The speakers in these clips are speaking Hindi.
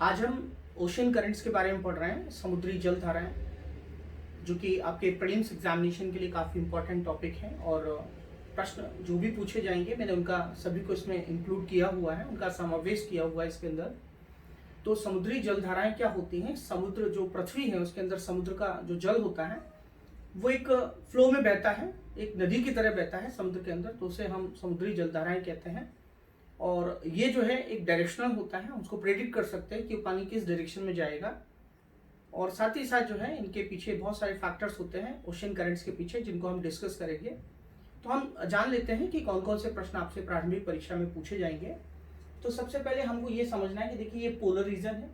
आज हम ओशन करंट्स के बारे में पढ़ रहे हैं, समुद्री जल धाराएं, जो कि आपके प्रीलिम्स एग्जामिनेशन के लिए काफ़ी इंपॉर्टेंट टॉपिक है। और प्रश्न जो भी पूछे जाएंगे मैंने उनका सभी को इसमें इंक्लूड किया हुआ है, उनका समावेश किया हुआ है इसके अंदर। तो समुद्री जल धाराएं क्या होती हैं? समुद्र जो पृथ्वी है उसके अंदर समुद्र का जो जल होता है वो एक फ्लो में बहता है, एक नदी की तरह बहता है समुद्र के अंदर, तो उसे हम समुद्री जल धाराएं कहते हैं। और ये जो है एक डायरेक्शनल होता है, हम उसको प्रेडिक्ट कर सकते हैं कि पानी किस डायरेक्शन में जाएगा। और साथ ही साथ जो है इनके पीछे बहुत सारे फैक्टर्स होते हैं ओशन करंट्स के पीछे, जिनको हम डिस्कस करेंगे। तो हम जान लेते हैं कि कौन कौन से प्रश्न आपसे प्रारंभिक परीक्षा में पूछे जाएंगे। तो सबसे पहले हमको ये समझना है कि देखिए ये पोलर रीजन है,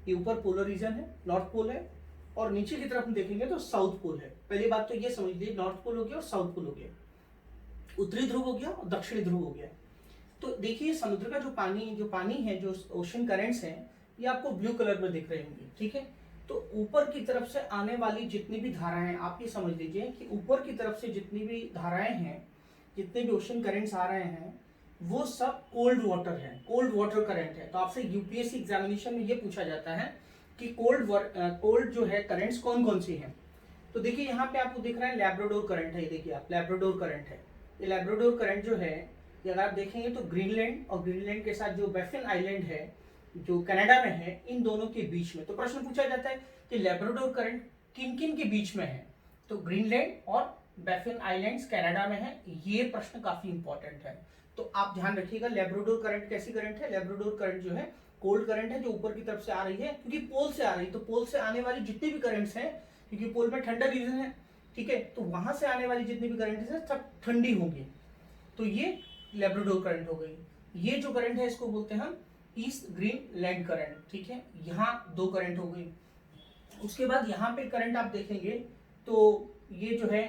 ये ऊपर पोलर रीजन है, नॉर्थ पोल है, और नीचे की तरफ हम देखेंगे तो साउथ पोल है। पहली बात तो ये समझ लीजिए, नॉर्थ पोल हो गया और साउथ पोल हो गया, उत्तरी ध्रुव हो गया और दक्षिणी ध्रुव हो गया। तो देखिए समुद्र का जो पानी है, जो ओशन करंट्स हैं, ये आपको ब्लू कलर में दिख रहे होंगे, ठीक है। तो ऊपर की तरफ से आने वाली जितनी भी धाराएं, आप ये समझ लीजिए कि ऊपर की तरफ से जितनी भी धाराएं हैं, जितने भी ओशन करंट्स आ रहे हैं, वो सब कोल्ड वाटर है, कोल्ड वाटर करंट है। तो आपसे यूपीएससी एग्जामिनेशन में ये पूछा जाता है कि कोल्ड जो है करंट्स कौन कौन सी हैं। तो देखिए यहाँ पे आपको दिख रहा है लैब्राडोर करंट है, ये देखिए आप, लैब्राडोर करंट है। ये लैब्राडोर करंट जो है, ये अगर आप देखेंगे तो ग्रीनलैंड और ग्रीनलैंड के साथ जो बैफिन आइलैंड है जो कनाडा में है, इन दोनों के बीच में। तो प्रश्न पूछा जाता है कि लैब्राडोर करंट किन किन के बीच में है, तो ग्रीनलैंड और बैफिन आइलैंड्स कनाडा में है। ये प्रश्न काफी इंपॉर्टेंट है, तो आप ध्यान रखिएगा। लैब्राडोर करंट कैसी करंट है? लैब्राडोर करंट जो है कोल्ड करंट है, जो ऊपर की तरफ से आ रही है, क्योंकि पोल से आ रही है। तो पोल से आने वाली जितनी भी करंट्स हैं, क्योंकि पोल में ठंडा रीजन है, ठीक है, तो वहां से आने वाली जितनी भी करंट्स हैं सब ठंडी होंगी। तो ये लैब्राडोर करंट हो गई। ये जो करंट है इसको बोलते हैं हम ईस्ट ग्रीनलैंड करंट, ठीक है। यहाँ दो करंट हो गई। उसके बाद यहाँ पे करंट आप देखेंगे तो ये जो है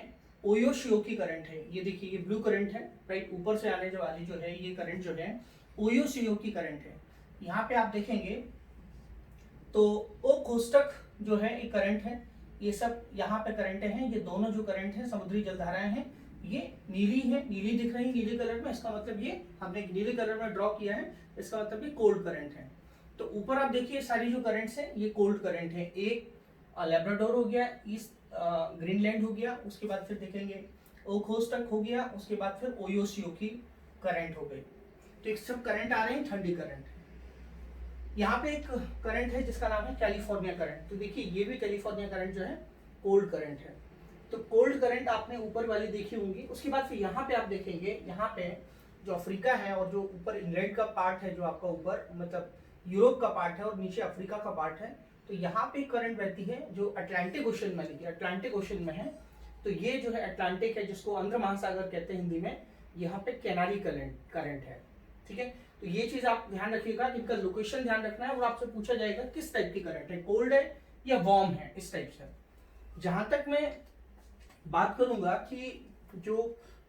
ओयोशियो की करंट है। ये देखिए ये ब्लू करंट है, राइट, ऊपर से आने वाली जो है ये करंट जो है ओयोशियो की करंट है। यहाँ पे आप देखेंगे तो ओ कोष्टक जो है ये करंट है। ये सब यहाँ पे करंट हैं। ये दोनों जो करंट है समुद्री जलधाराएं हैं, ये नीली है, नीली दिख रही है नीले कलर में, इसका मतलब ये हमने नीले कलर में ड्रॉ किया है, इसका मतलब ये कोल्ड करंट है। तो ऊपर आप देखिए सारी जो करंट्स हैं ये कोल्ड करंट है। एक लैब्राडोर हो गया, ईस्ट ग्रीनलैंड हो गया, उसके बाद फिर देखेंगे ओखोस्टक हो गया, उसके बाद फिर ओयोसियो की करंट हो गई। तो एक सब करंट आ रहे हैं, ठंडी करंट। यहाँ पे एक करंट है जिसका नाम है कैलिफोर्निया करंट। तो देखिए ये भी कैलिफोर्निया करंट जो है कोल्ड करंट है। तो कोल्ड करंट आपने ऊपर वाली देखी होंगी। उसके बाद फिर यहाँ पे आप देखेंगे, यहाँ पे जो अफ्रीका है और जो ऊपर इंग्लैंड का पार्ट है, जो आपका ऊपर मतलब यूरोप का पार्ट है और नीचे अफ्रीका का पार्ट है, तो यहाँ पे करंट बहती है जो अटलांटिक ओशन में, देखिए अटलांटिक ओशन में है। तो ये जो है अटलांटिक है, जिसको आंध्र महासागर कहते हैं हिंदी में, यहाँ पे कैनारी करंट है, ठीक है। तो ये चीज आप ध्यान रखिएगा, इनका लोकेशन ध्यान रखना है, और आपसे पूछा जाएगा किस टाइप की करंट है, कोल्ड है या वार्म है, इस टाइप से। जहां तक मैं बात करूंगा कि जो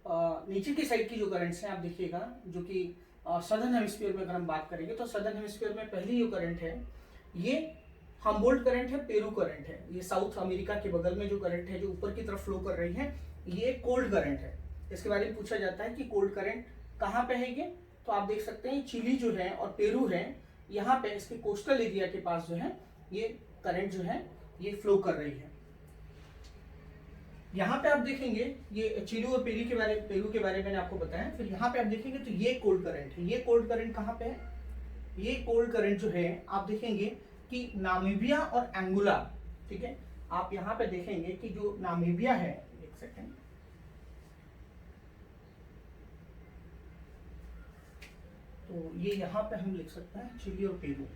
नीचे की साइड की जो करंट्स हैं, आप देखिएगा, जो कि सदर्न हेमिस्फीयर में अगर हम बात करेंगे तो सदर्न हेमिस्फीयर में पहली जो करंट है ये हम्बोल्ट करंट है, पेरू करंट है। ये साउथ अमेरिका के बगल में जो करंट है, जो ऊपर की तरफ फ्लो कर रही है, ये कोल्ड करंट है। इसके बारे में पूछा जाता है कि कोल्ड करंट कहाँ पे है ये, तो आप देख सकते हैं चिली जो है और पेरू है, यहाँ पे इसके कोस्टल एरिया के पास जो है ये करंट जो है ये फ्लो कर रही है। यहाँ पे आप देखेंगे ये चिली और पेरू के बारे में मैंने आपको बताया। फिर यहाँ पे आप देखेंगे तो ये कोल्ड करंट है। ये कोल्ड करंट कहाँ पे है? ये कोल्ड करंट जो है आप देखेंगे कि नामीबिया और एंगोला, ठीक है। आप यहाँ पे देखेंगे कि जो नामीबिया है, एक सेकेंड, तो ये यहाँ पे हम लिख सकते हैं चिली और पेरू।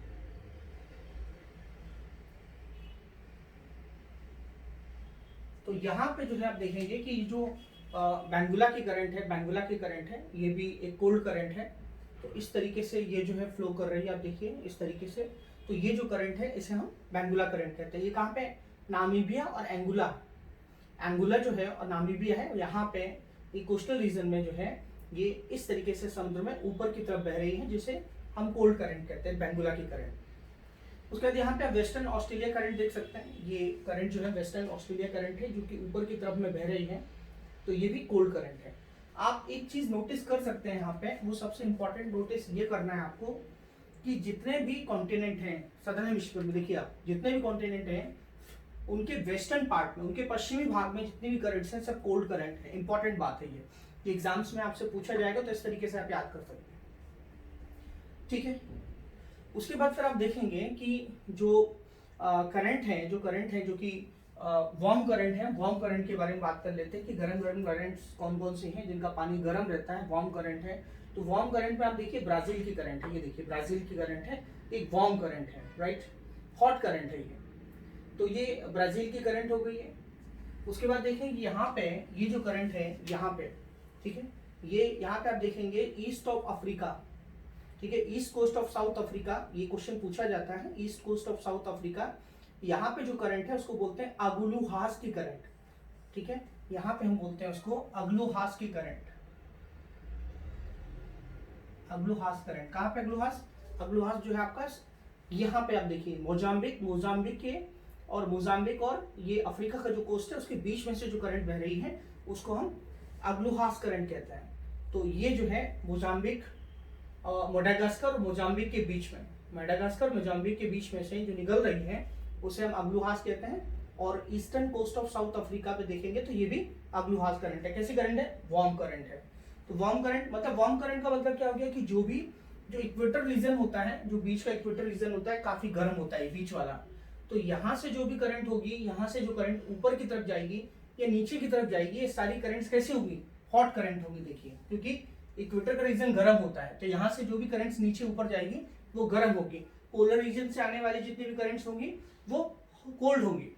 तो यहाँ पे जो है आप देखेंगे कि जो बैंगुला की करंट है, बैंगुला की करंट है, ये भी एक कोल्ड करंट है। तो इस तरीके से ये जो है फ्लो कर रही है, आप देखिए इस तरीके से। तो ये जो करंट है इसे हम बैंगुला करंट कहते हैं। ये कहाँ पे? नामीबिया और एंगोला, एंगोला जो है और नामीबिया है, यहाँ पे ये कोस्टल रीजन में जो है ये इस तरीके से समुद्र में ऊपर की तरफ बह रही है, जिसे हम कोल्ड करंट कहते हैं, बैंगुला की करंट। उसके बाद यहाँ पे आप वेस्टर्न ऑस्ट्रेलिया करंट देख सकते हैं। ये करंट जो है वेस्टर्न ऑस्ट्रेलिया करंट है, जो कि ऊपर की तरफ में बह रही है। तो ये भी कोल्ड करंट है। आप एक चीज नोटिस कर सकते हैं यहाँ पे, वो सबसे इंपॉर्टेंट नोटिस ये करना है आपको कि जितने भी कॉन्टिनेंट हैं सदर्न हेमिस्फीयर में, देखिए आप जितने भी कॉन्टिनेंट हैं उनके वेस्टर्न पार्ट में, उनके पश्चिमी भाग में जितने भी करंट्स हैं सब कोल्ड करंट है। इंपॉर्टेंट बात है ये एग्जाम्स में आपसे पूछा जाएगा, तो इस तरीके से आप याद कर सकते हैं, ठीक है। उसके बाद फिर आप देखेंगे कि जो करंट है जो कि वार्म करंट है, वार्म करंट के बारे में बात कर लेते हैं कि गर्म गर्म करंट्स कौन कौन से हैं जिनका पानी गर्म रहता है, वार्म करंट है। तो वार्म करंट में आप देखिए ब्राजील की करंट है, ये देखिए ब्राजील की करंट है, एक वार्म करंट है, राइट, हॉट करंट है ये। तो ये ब्राजील की करंट हो गई है। उसके बाद देखें कि यहाँ पे ये जो करंट है यहाँ पे, ठीक है, ये यहाँ पे आप देखेंगे ईस्ट ऑफ अफ्रीका, ठीक है, east coast of South Africa, ये क्वेश्चन पूछा जाता है, east coast of South Africa. यहाँ पे जो करंट है उसको बोलते हैं अगलुहास की करंट, ठीक है, यहाँ पे हम बोलते हैं उसको अगलुहास की करंट, अगलुहास करंट। कहाँ पे अगलुहास? अगलुहास जो है आपका यहाँ पे आप देखिए मोजाम्बिक के और मोजाम्बिक और ये अफ्रीका का जो कोस्ट है उसके बीच में से जो करंट बह रही है उसको हम अगलुहास करंट कहते हैं। तो ये जो है मोजाम्बिक, मेडागास्कर और मोजाम्बिक के बीच में, मेडागास्कर मोजाम्बिक के बीच में से जो निकल रही है उसे हम अगलुहास कहते हैं। और eastern coast of South Africa पे देखेंगे तो ये भी अगलुहास करंट है। कैसी करंट है? वार्म करंट है। तो वार्म करंट मतलब, वार्म करंट का मतलब क्या हो गया कि जो इक्वेटर रीजन होता है, जो बीच का इक्वेटर रीजन होता है काफी गर्म होता है बीच वाला, तो यहाँ से जो भी करंट होगी, यहाँ से जो करंट ऊपर की तरफ जाएगी या नीचे की तरफ जाएगी, ये सारी करंट्स कैसी होगी? हॉट करंट होगी। देखिए क्योंकि इक्वेटर का रीजन गर्म होता है तो यहाँ से जो भी करंट्स नीचे ऊपर जाएगी वो गर्म होगी, पोलर रीजन से आने वाली जितनी भी करंट्स होंगी वो कोल्ड होंगी।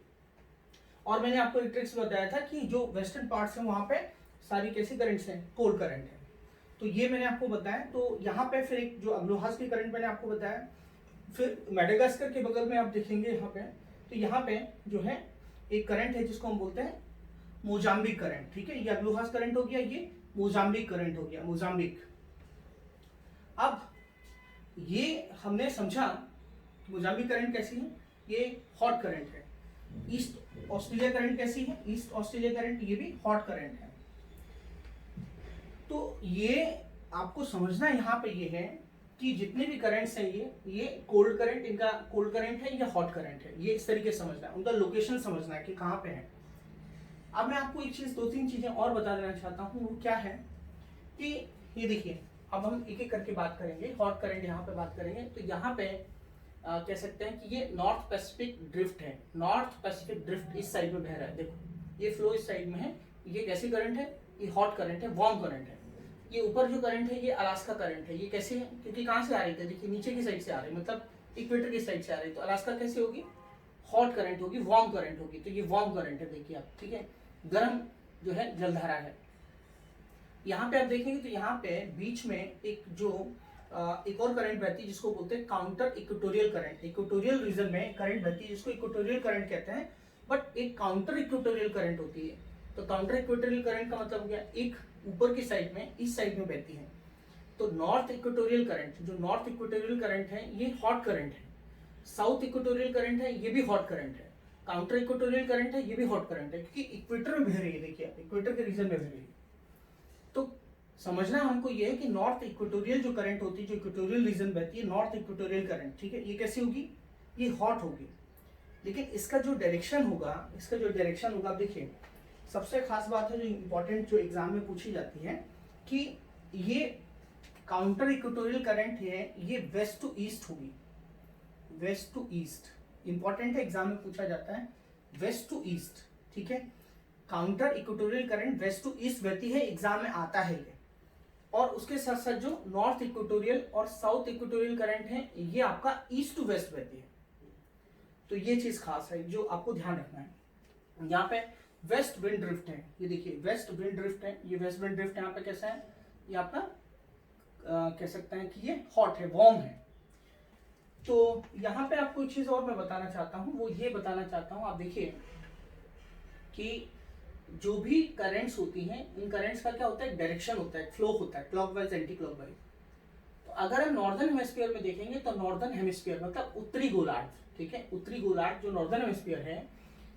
और मैंने आपको एक ट्रिक्स बताया था कि जो वेस्टर्न पार्ट्स हैं वहां पे सारी कैसी करंट्स हैं? कोल्ड करंट है। तो ये मैंने आपको बताया। तो यहाँ पे फिर एक जो अगलुहास की करंट मैंने आपको बताया। फिर मेडागास्कर के बगल में आप देखेंगे यहाँ पे, तो यहाँ पे जो है एक करंट है जिसको हम बोलते हैं मोजाम्बिक करंट, ठीक है। ये अगलुहास करंट हो गया, ये मोजाम्बिक करंट हो गया, मोजाम्बिक। अब ये हमने समझा मोजाम्बिक करंट कैसी है, ये हॉट करंट है। ईस्ट ऑस्ट्रेलिया करंट कैसी है? ईस्ट ऑस्ट्रेलिया करंट ये भी हॉट करंट है। तो ये आपको समझना यहाँ पे ये है कि जितने भी करंट्स हैं ये कोल्ड करंट, इनका कोल्ड करंट है या हॉट करंट है, ये इस तरीके से समझना है, उनका लोकेशन समझना है कि कहाँ पे है। अब मैं आपको एक चीज, दो तीन चीजें और बता देना चाहता हूँ, वो क्या है कि ये देखिए, अब हम एक एक करके बात करेंगे। हॉट करंट यहाँ पे बात करेंगे, तो यहाँ पे कह सकते हैं कि ये नॉर्थ पैसिफिक ड्रिफ्ट है। नॉर्थ पैसिफिक ड्रिफ्ट इस साइड में बह रहा है, देखो ये फ्लो इस साइड में है। ये कैसी करंट है? ये हॉट करंट है, वार्म करंट है। ये ऊपर जो करंट है ये अलास्का करंट है। ये कैसे है? क्योंकि कहाँ से आ रही थी? देखिए नीचे की साइड से आ रही है, मतलब इक्वेटर की साइड से आ रही है। तो अलास्का कैसे होगी? हॉट करंट होगी, वार्म करंट होगी। तो ये वार्म करंट है, देखिए आप, ठीक है, गर्म जो है जलधारा है। यहाँ पे आप देखेंगे तो यहाँ पे बीच में एक और करंट बहती है जिसको बोलते हैं counter equatorial current. Equatorial region में करंट बहती है जिसको इक्वेटोरियल करंट कहते हैं, बट एक काउंटर इक्वेटोरियल करंट होती है। तो काउंटर इक्वेटोरियल करंट का मतलब हो गया एक ऊपर की साइड में, इस साइड में बहती है। तो नॉर्थ इक्वेटोरियल करंट, जो नॉर्थ इक्वेटोरियल करंट है ये हॉट करंट है। साउथ इक्वेटोरियल करंट है ये भी हॉट करंट है। काउंटर इक्वेटोरियल करंट है ये भी हॉट करंट है, क्योंकि इक्वेटर में बह रही है। देखिए आप, इक्वेटर के रीजन में बह रही है। तो समझना हमको ये है कि नॉर्थ इक्वेटोरियल जो करंट होती है, जो इक्वेटोरियल रीजन बहती है, नॉर्थ इक्वेटोरियल करंट, ठीक है, ये कैसी होगी? ये हॉट होगी। लेकिन इसका जो डायरेक्शन होगा, आप देखिए, सबसे खास बात है जो इंपॉर्टेंट, जो एग्जाम में पूछी जाती है कि ये काउंटर इक्वेटोरियल करंट है, ये वेस्ट टू ईस्ट होगी, वेस्ट टू ईस्ट। इंपॉर्टेंट है, एग्जाम में पूछा जाता है, वेस्ट टू ईस्ट, ठीक है। Counter equatorial current west to east बहती है, एग्जाम में आता है ये। और उसके साथ साथ जो नॉर्थ इक्वेटोरियल और साउथ इक्वेटोरियल करंट है ये आपका ईस्ट टू वेस्ट बहती है। तो ये चीज खास है जो आपको ध्यान रखना है। यहाँ पे वेस्ट विंड ड्रिफ्ट है, ये देखिए वेस्ट विंड ड्रिफ्ट है। ये वेस्ट विंड ड्रिफ्ट यहाँ पे कैसा है? ये आपका कह सकते हैं कि ये हॉट है, वार्म है। तो यहाँ पे आपको एक चीज और मैं बताना चाहता हूँ, वो ये बताना चाहता हूँ, आप देखिए कि जो भी करंट्स होती हैं, इन करंट्स का क्या होता है? डायरेक्शन होता है, फ्लो होता है, क्लॉकवाइज एंटी क्लॉकवाइज। तो अगर हम नॉर्दर्न हेमिस्फीयर में देखेंगे तो नॉर्दर्न हेमिस्फीयर मतलब उत्तरी गोलार्ध, ठीक है, उत्तरी गोलार्ध जो नॉर्दर्न हेमिस्फीयर है,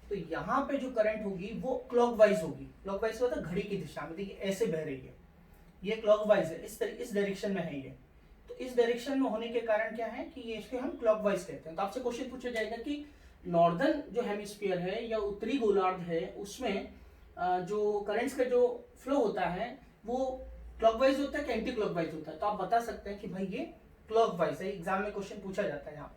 तो यहाँ पे जो करंट होगी वो क्लॉकवाइज होगी। क्लॉकवाइज मतलब घड़ी की दिशा में, देखिए ऐसे बह रही है, ये क्लॉकवाइज है, इस डायरेक्शन में है ये। तो इस डायरेक्शन में होने के कारण क्या है कि ये इसको हम क्लॉकवाइज कहते हैं। तो आपसे क्वेश्चन पूछा जाएगा कि नॉर्दर्न जो हेमिस्फीयर है या उत्तरी गोलार्ध है उसमें जो करंट्स का जो फ्लो होता है वो क्लॉकवाइज होता है कि एंटी क्लॉकवाइज होता है। तो आप बता सकते हैं कि भाई ये क्लॉकवाइज है। एग्जाम में क्वेश्चन पूछा जाता है यहाँ।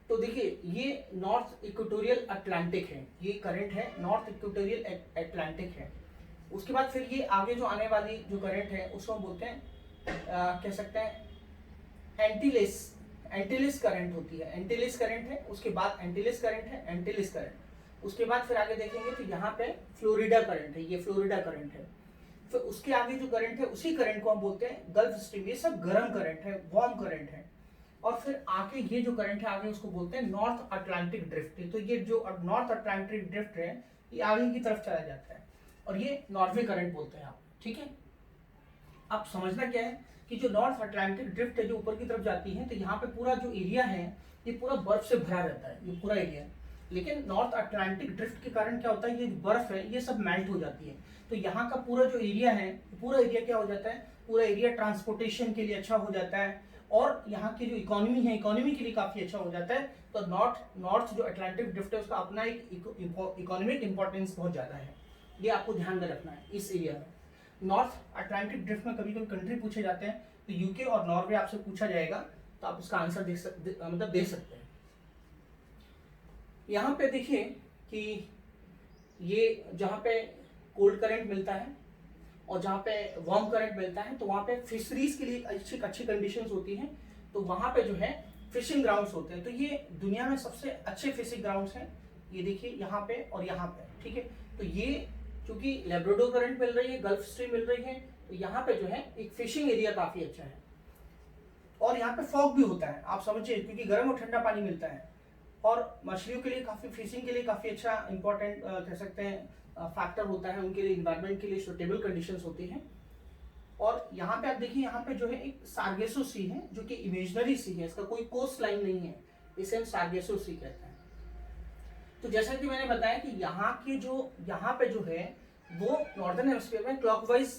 तो देखिए ये नॉर्थ इक्वेटोरियल अटलांटिक है, ये करंट है नॉर्थ इक्वेटोरियल अटलांटिक है। उसके बाद फिर ये आगे जो आने वाली जो करंट है उसको हम बोलते हैं कह सकते हैं एंटीलेस करंट होती है। एंटीलेस करंट है, उसके बाद एंटीलेस करंट है, एंटीलेस करंट। उसके बाद फिर आगे देखेंगे तो यहाँ पे फ्लोरिडा करंट है, ये फ्लोरिडा करंट है। फिर उसके आगे जो करंट है उसी करंट को हम बोलते हैं गल्फ स्ट्रीम। ये सब गर्म करंट है, वार्म करंट है। और फिर आगे ये जो करंट है आगे उसको बोलते हैं नॉर्थ अटलांटिक ड्रिफ्ट। तो ये जो नॉर्थ अटलांटिक ड्रिफ्ट है ये आगे की तरफ चला जाता है और ये नॉर्वे करंट बोलते हैं आप। ठीक है, आप समझना क्या है कि जो नॉर्थ अटलांटिक ड्रिफ्ट है जो ऊपर की तरफ जाती है तो यहाँ पे पूरा जो एरिया है ये पूरा बर्फ से भरा रहता है, ये पूरा एरिया। लेकिन नॉर्थ अटलांटिक ड्रिफ्ट के कारण क्या होता है, ये बर्फ है ये सब मेल्ट हो जाती है। तो यहाँ का पूरा जो एरिया है, पूरा एरिया क्या हो जाता है, पूरा एरिया ट्रांसपोर्टेशन के लिए अच्छा हो जाता है और यहाँ की जो इकोनॉमी है, इकोनॉमी के लिए काफी अच्छा हो जाता है। तो नॉर्थ जो अटलांटिक ड्रिफ्ट है उसका अपना एक इकोनॉमिक इंपॉर्टेंस बहुत ज्यादा है, ये आपको ध्यान में रखना है इस एरिया में। नॉर्थ अटलांटिक ड्रिफ्ट में कभी कभी कंट्री पूछे जाते हैं, तो यूके और नॉर्वे आपसे पूछा जाएगा तो आप उसका आंसर दे सकते हैं। यहाँ पे देखिए कि ये जहाँ पे कोल्ड करंट मिलता है और जहाँ पे वार्म करंट मिलता है तो वहाँ पे फिशरीज के लिए अच्छी कंडीशंस होती हैं। तो वहाँ पे जो है फिशिंग ग्राउंड्स होते हैं। तो ये दुनिया में सबसे अच्छे फिशिंग ग्राउंड्स हैं, ये देखिए यहाँ पे और यहाँ पे। ठीक है, तो ये क्योंकि लैब्राडोर करंट मिल रही है, गल्फ स्ट्रीम मिल रही है, तो यहाँ पे जो है एक फिशिंग एरिया काफी अच्छा है। और यहाँ पे फॉग भी होता है, आप समझिए, क्योंकि गर्म और ठंडा पानी मिलता है और मछलियों के लिए काफी, फिशिंग के लिए काफी अच्छा इंपॉर्टेंट कह सकते हैं फैक्टर होता है, उनके लिए इन्वायरमेंट के लिए सुटेबल कंडीशंस होती हैं। और यहाँ पे आप देखिए, यहाँ पे जो है एक सार्गेसो सी है जो कि इमेजिनरी सी है, इसका कोई कोस्ट लाइन नहीं है, इसे हम सार्गेसो सी कहते हैं। तो जैसा कि मैंने बताया कि यहाँ पे जो है वो नॉर्दर्न हेमिस्फीयर में क्लॉकवाइज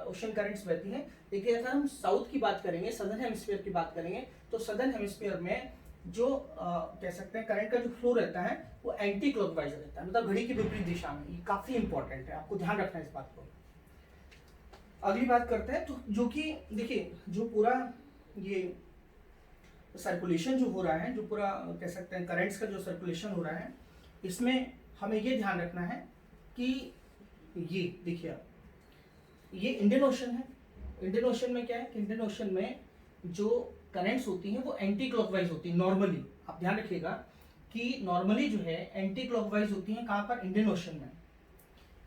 ओशन करंट्स बहती हैं। देखिए अगर हम साउथ की बात करेंगे, सदर्न हेमिस्फीयर की बात करेंगे, तो सदर्न हेमिस्फीयर में जो कह सकते हैं करंट का जो फ्लो रहता है वो एंटी क्लॉकवाइज रहता है, मतलब घड़ी की विपरीत दिशा में। ये काफी इंपॉर्टेंट है, आपको ध्यान रखना है इस बात को। अगली बात करते हैं, तो जो कि देखिए जो पूरा ये सर्कुलेशन जो हो रहा है, जो पूरा कह सकते हैं करंट्स का जो सर्कुलेशन हो रहा है, इसमें हमें ये ध्यान रखना है कि ये देखिए आप, ये इंडियन ओशन है। इंडियन ओशन में क्या है कि इंडियन ओशन में जो करंट्स होती हैं वो एंटी क्लॉकवाइज होती है नॉर्मली। आप ध्यान रखिएगा कि नॉर्मली जो है एंटी क्लॉकवाइज होती हैं, कहाँ पर, इंडियन ओशन में।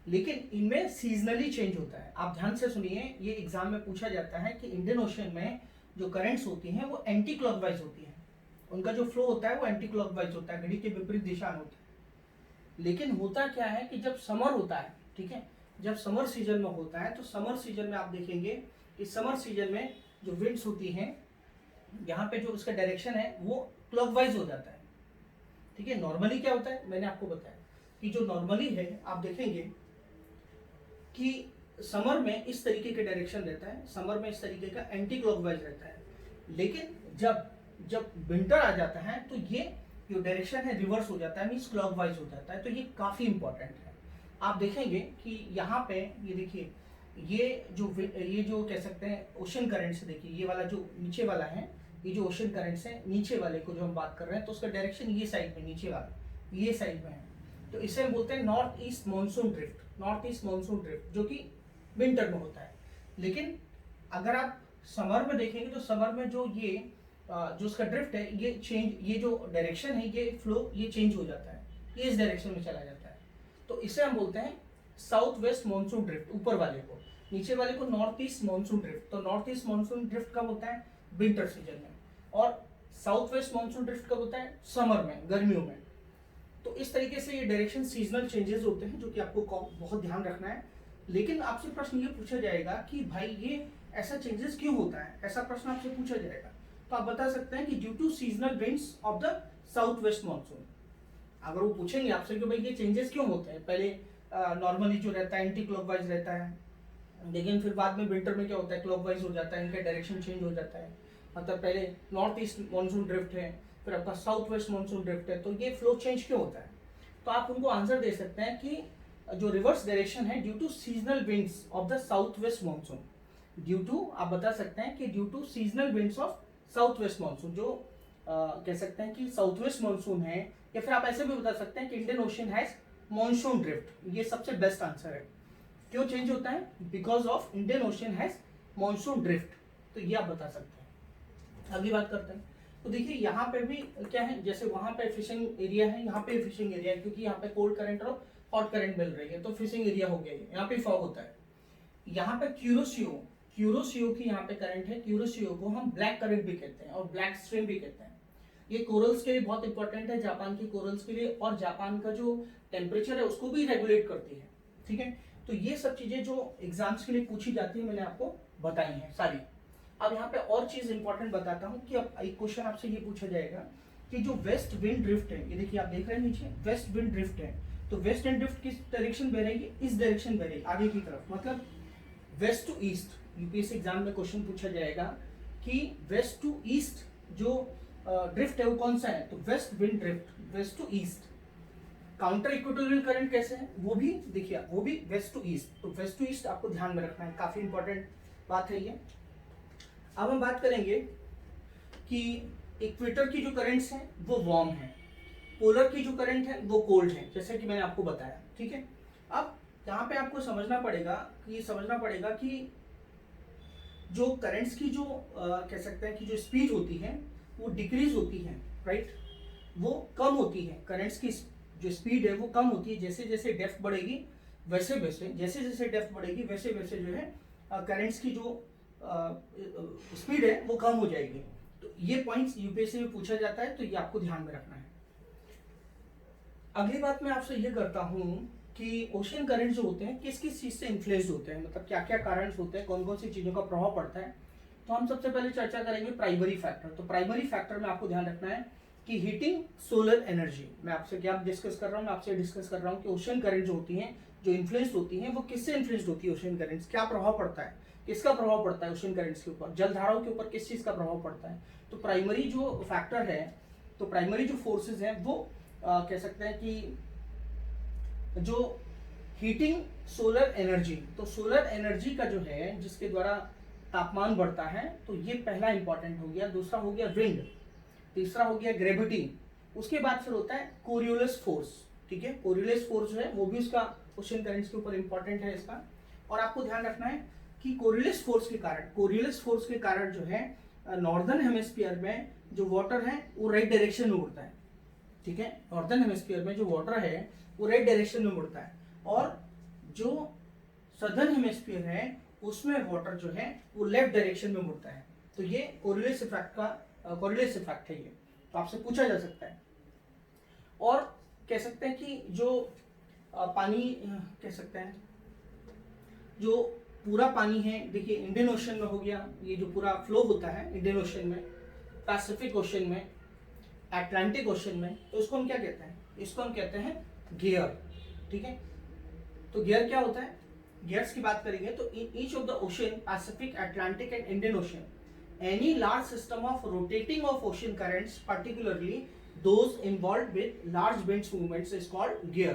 लेकिन इनमें सीजनली चेंज होता है। आप ध्यान से सुनिए, ये एग्जाम में पूछा जाता है कि इंडियन ओशन में जो करंट्स होती हैं वो एंटी क्लॉकवाइज होती हैं, उनका जो फ्लो होता है वो एंटी क्लॉकवाइज होता है, घड़ी के विपरीत दिशा में होता है। लेकिन होता क्या है कि जब समर होता है, ठीक है, जब समर सीजन में होता है, तो समर सीजन में आप देखेंगे कि समर सीजन में जो विंड्स होती हैं, यहाँ पे जो उसका डायरेक्शन है वो क्लॉकवाइज हो जाता है। ठीक है, नॉर्मली क्या होता है, मैंने आपको बताया कि जो नॉर्मली है आप देखेंगे कि समर में इस तरीके के डायरेक्शन रहता है, समर में इस तरीके का एंटी क्लॉकवाइज रहता है। लेकिन जब विंटर आ जाता है तो ये जो डायरेक्शन है रिवर्स हो जाता है, मीन्स क्लॉकवाइज हो जाता है। तो ये काफी इंपॉर्टेंट है। आप देखेंगे कि यहाँ पे ये देखिए, ये जो कह सकते हैं ओशन करंट्स, देखिए ये वाला जो नीचे वाला है, ये जो ओशन करंट्स है नीचे वाले को जो हम बात कर रहे हैं, तो उसका डायरेक्शन ये साइड में, नीचे वाला ये साइड में है। तो इसे हम बोलते हैं north east monsoon drift, north east monsoon drift, जो कि विंटर में होता है। लेकिन अगर आप समर में देखेंगे तो समर में जो उसका ड्रिफ्ट है, ये जो डायरेक्शन है, ये फ्लो ये चेंज हो जाता है, ये इस डायरेक्शन में चला जाता है। तो इसे हम बोलते हैं साउथ वेस्ट मानसून ड्रिफ्ट, ऊपर वाले को। नीचे वाले को नॉर्थ ईस्ट मानसून ड्रिफ्ट। तो नॉर्थ ईस्ट मानसून ड्रिफ्ट कब होता है, विंटर सीजन में, और साउथ वेस्ट मानसून ड्रिफ्ट कब होता है, समर में, गर्मियों में। तो इस तरीके से ये डायरेक्शन सीजनल चेंजेस होते हैं, जो कि आपको बहुत ध्यान रखना है। लेकिन आपसे प्रश्न ये पूछा जाएगा कि भाई ये ऐसा चेंजेस क्यों होता है, ऐसा प्रश्न आपसे पूछा जाएगा। तो आप बता सकते हैं कि due to seasonal winds of the south west monsoon. अगर वो पूछेंगे आपसे कि भाई ये चेंजेस क्यों होते हैं, पहले नॉर्मली जो रहता है एंटी क्लॉकवाइज रहता है, लेकिन फिर बाद में विंटर में क्या होता है, क्लॉकवाइज हो जाता है, इनका डायरेक्शन चेंज हो जाता है। मतलब पहले नॉर्थ ईस्ट मानसून ड्रिफ्ट है, फिर आपका साउथ वेस्ट मानसून ड्रिफ्ट है, तो ये फ्लो चेंज क्यों होता है? तो आप उनको आंसर दे सकते हैं कि जो रिवर्स डायरेक्शन है due to seasonal winds of the south west monsoon, due to आप बता सकते हैं कि due to seasonal winds of south west monsoon, जो कह सकते हैं कि साउथ वेस्ट मानसून है, या फिर आप ऐसे भी बता सकते हैं कि Indian ocean has monsoon drift. ये सबसे बेस्ट आंसर है। क्यों चेंज होता है? Because of Indian ocean has monsoon drift. तो ये आप बता सकते हैं। अगली बात करते हैं। तो देखिए यहाँ पे भी क्या है, जैसे वहां पे फिशिंग एरिया है, यहाँ पे फिशिंग एरिया है, क्योंकि यहाँ पे कोल्ड करंट और हॉट करंट मिल रही है, तो फिशिंग एरिया हो गया। यहाँ पे फॉग होता है। यहाँ पे क्यूरोसियो की यहाँ पे करंट है। क्यूरोसियो को हम ब्लैक करंट भी कहते हैं और ब्लैक स्ट्रीम भी कहते हैं। ये कोरल्स के लिए बहुत इंपॉर्टेंट है, जापान की कोरल्स के लिए, और जापान का जो टेम्परेचर है उसको भी रेगुलेट करती है। ठीक है, तो ये सब चीजें जो एग्जाम्स के लिए पूछी जाती है मैंने आपको बताई हैं सारी। अब यहाँ पे और चीज इंपॉर्टेंट बताता हूँ कि अब एक क्वेश्चन आपसे ये पूछा जाएगा कि जो वेस्ट विंड ड्रिफ्ट है, ये देखिए आप देख रहे हैं नीचे वेस्ट विंड ड्रिफ्ट है, तो वेस्ट विंड ड्रिफ्ट किस डायरेक्शन बह रही है? इस डायरेक्शन बह रही है, आगे की तरफ, मतलब west to east. UPSC exam में क्वेश्चन पूछा जाएगा कि वेस्ट टू ईस्ट जो ड्रिफ्ट है वो कौन सा है? तो west wind drift, west to east. Counter equatorial current कैसे है? वो भी देखिए, वो भी वेस्ट टू ईस्ट। तो वेस्ट टू ईस्ट आपको ध्यान में रखना है, काफी इंपॉर्टेंट बात है ये। अब हम बात करेंगे कि इक्वेटर की जो करंट्स हैं वो वार्म है, पोलर की जो करंट है वो कोल्ड है, जैसे कि मैंने आपको बताया। ठीक है, अब यहाँ पे आपको समझना पड़ेगा कि जो करंट्स की जो कह सकते हैं कि जो स्पीड होती है वो डिक्रीज होती है, राइट, वो कम होती है। करंट्स की जो स्पीड है वो कम होती है, जैसे जैसे डेप्थ बढ़ेगी वैसे वैसे, जैसे जैसे डेप्थ बढ़ेगी वैसे वैसे जो है करंट्स की जो स्पीड है वो कम हो जाएगी। तो ये पॉइंट्स यूपीएससी में पूछा जाता है, तो ये आपको ध्यान में रखना है। अगली बात मैं आपसे ये करता हूँ कि ओशन करंट जो होते हैं किस किस चीज से इन्फ्लुएंस होते हैं, मतलब क्या क्या कारण होते हैं, कौन कौन सी चीजों का प्रभाव पड़ता है। तो हम सबसे पहले चर्चा करेंगे प्राइमरी फैक्टर। तो प्राइमरी फैक्टर में आपको ध्यान रखना है कि हीटिंग सोलर एनर्जी। मैं आपसे क्या डिस्कस कर रहा हूँ? मैं आपसे डिस्कस कर रहा हूँ कि ओशन करंट जो होती हैं, जो इन्फ्लुएंस होती हैं, वो किससे इन्फ्लुएंस होती है? ओशन करंट्स, क्या प्रभाव पड़ता है, किसका प्रभाव पड़ता है ओशन करंट्स के ऊपर, जलधाराओं के ऊपर किस चीज का प्रभाव पड़ता है? तो प्राइमरी जो फैक्टर है, तो प्राइमरी जो फोर्सेज हैं वो कह सकते हैं कि जो हीटिंग सोलर एनर्जी, तो सोलर एनर्जी का जो है जिसके द्वारा तापमान बढ़ता है, तो ये पहला इंपॉर्टेंट हो गया। दूसरा हो गया विंड, तीसरा हो गया ग्रेविटी, उसके बाद फिर होता है कोरियोलिस फोर्स। ठीक है, कोरियोलिस फोर्स जो है वो भी उसका ओशन करंट्स के ऊपर इंपॉर्टेंट है इसका। और आपको ध्यान रखना है कि कोरियोलिस फोर्स के कारण जो है नॉर्दर्न हेमिस्फीयर में जो वाटर है वो राइट डायरेक्शन में उड़ता है। ठीक है, नॉर्दर्न हेमिस्फीयर में जो वाटर है वो राइट डायरेक्शन में मुड़ता है, और जो सदर्न हेमिस्फीयर है उसमें वाटर जो है वो लेफ्ट डायरेक्शन में मुड़ता है। तो ये कोरियोलिस इफेक्ट है ये, तो आपसे पूछा जा सकता है। और कह सकते हैं कि जो पानी कह सकते हैं जो पूरा पानी है, देखिए इंडियन ओशन में हो गया, ये जो पूरा फ्लो होता है इंडियन ओशन में, पैसिफिक ओशन में, अटलांटिक ओशन में, तो इसको हम क्या कहते हैं? इसको हम कहते हैं गियर। ठीक है, तो गियर क्या होता है? गियर्स की बात करेंगे तो in each of the ocean, Pacific, Atlantic and Indian ocean, any large system of rotating of ocean currents, particularly those involved with large winds movements, is called gear।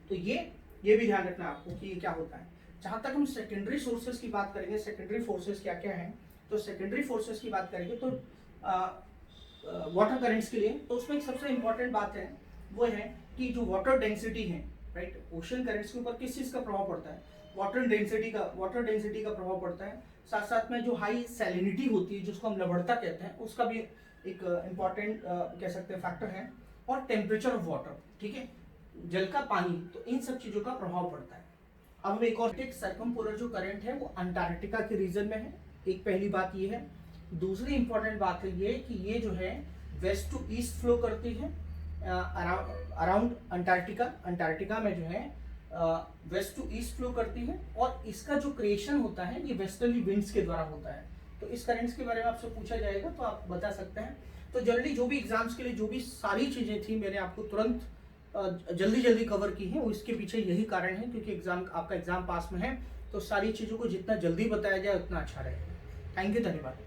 तो ये भी ध्यान रखना आपको कि ये क्या होता है। जहां तक हम सेकेंडरी सोर्सेज की बात करेंगे, सेकेंडरी फोर्सेज क्या क्या हैं, तो सेकेंडरी फोर्सेज की बात करेंगे तो वाटर करंट्स के लिए, तो उसमें सबसे इंपॉर्टेंट बात है वो है कि जो वाटर डेंसिटी है, राइट, ओशन करंट्स के ऊपर किस चीज का प्रभाव पड़ता है? वाटर डेंसिटी का प्रभाव पड़ता है। साथ साथ में जो हाई सैलिनिटी होती है, जिसको हम लवणता कहते हैं, उसका भी एक इम्पॉर्टेंट कह सकते हैं फैक्टर है। और टेम्परेचर ऑफ वाटर, ठीक है, जल का पानी, तो इन सब चीजों का प्रभाव पड़ता है। अब हम एक और सर्कमपोलर जो करंट है वो अंटार्कटिका के रीजन में है, एक पहली बात ये है। दूसरी इंपॉर्टेंट बात है ये कि ये जो है वेस्ट टू ईस्ट फ्लो करती है अराउंड अंटार्कटिका में जो है वेस्ट टू ईस्ट फ्लो करती है, और इसका जो क्रिएशन होता है ये वेस्टर्ली विंड्स के द्वारा होता है। तो इस करंट्स के बारे में आपसे पूछा जाएगा तो आप बता सकते हैं। तो जनरली जो भी एग्जाम्स के लिए जो भी सारी चीजें थी मैंने आपको तुरंत जल्दी कवर की है, वो इसके पीछे यही कारण है, क्योंकि आपका एग्जाम पास में है, तो सारी चीजों को जितना जल्दी बताया जाए उतना अच्छा रहेगा। थैंक यू, धन्यवाद।